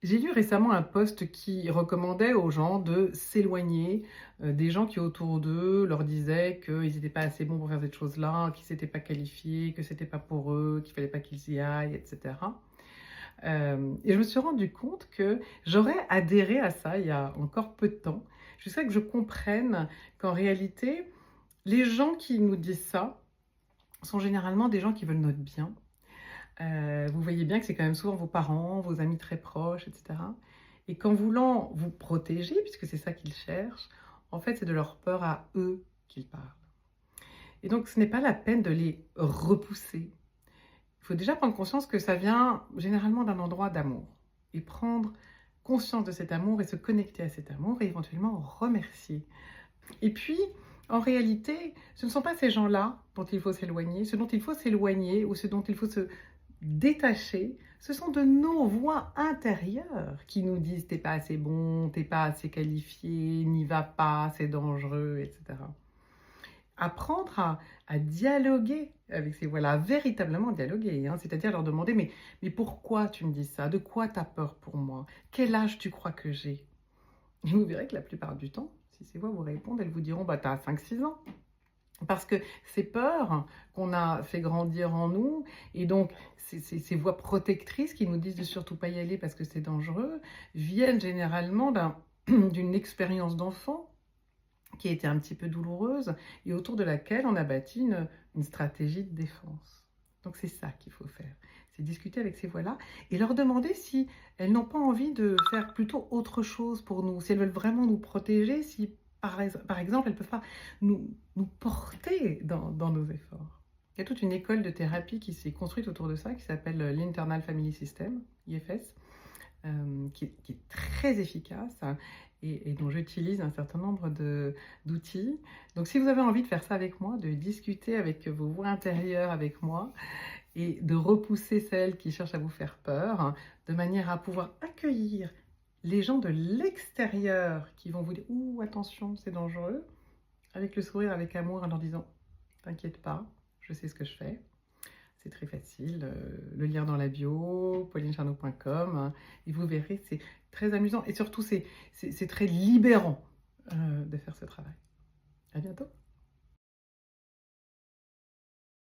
J'ai lu récemment un post qui recommandait aux gens de s'éloigner, des gens qui autour d'eux leur disaient qu'ils étaient pas assez bons pour faire cette chose-là, qu'ils s'étaient pas qualifiés, que c'était pas pour eux, qu'il fallait pas qu'ils y aillent et cetera. Et je me suis rendu compte que j'aurais adhéré à ça il y a encore peu de temps, jusqu'à ce que je comprenne qu'en réalité, les gens qui nous disent ça sont généralement des gens qui veulent notre bien. Vous voyez bien que c'est quand même souvent vos parents, vos amis très proches et cetera, et qu'en voulant vous protéger, puisque c'est ça qu'ils cherchent, en fait, c'est de leur peur à eux qu'ils parlent. Et donc ce n'est pas la peine de les repousser. Il faut déjà prendre conscience que ça vient généralement d'un endroit d'amour, et prendre conscience de cet amour et se connecter à cet amour et éventuellement remercier. Et puis, en réalité, ce ne sont pas ces gens-là dont il faut s'éloigner. Ce dont il faut s'éloigner ou ce dont il faut se détacher, ce sont de nos voix intérieures qui nous disent t'es pas assez bon, t'es pas assez qualifié, n'y va pas, c'est dangereux, etc. Apprendre à dialoguer avec ces voix-là, véritablement dialoguer, hein, c'est-à-dire leur demander mais pourquoi tu me dis ça? De quoi tu as peur pour moi? Quel âge tu crois que j'ai? Et vous verrez que la plupart du temps, si ces voix vous répondent, elles vous diront bah t'as 5-6 ans. Parce que ces peurs qu'on a fait grandir en nous, et donc ces voix protectrices qui nous disent de surtout pas y aller parce que c'est dangereux, viennent généralement d'une expérience d'enfant qui a été un petit peu douloureuse et autour de laquelle on a bâti une stratégie de défense. Donc c'est ça qu'il faut faire, c'est discuter avec ces voix-là et leur demander si elles n'ont pas envie de faire plutôt autre chose pour nous, si elles veulent vraiment nous protéger, si par exemple elles ne peuvent pas nous porter dans nos efforts. Il y a toute une école de thérapie qui s'est construite autour de ça, qui s'appelle l'Internal Family System, IFS, qui est très efficace, hein, et dont j'utilise un certain nombre d'outils. Donc si vous avez envie de faire ça avec moi, de discuter avec vos voix intérieures avec moi, et de repousser celles qui cherchent à vous faire peur, hein, de manière à pouvoir accueillir les gens de l'extérieur qui vont vous dire ouh attention c'est dangereux, avec le sourire, avec amour, en leur disant t'inquiète pas, je sais ce que je fais. C'est très facile, le lien dans la bio, paulinecharnot.com, hein, et vous verrez, c'est très amusant et surtout c'est très libérant de faire ce travail. À bientôt.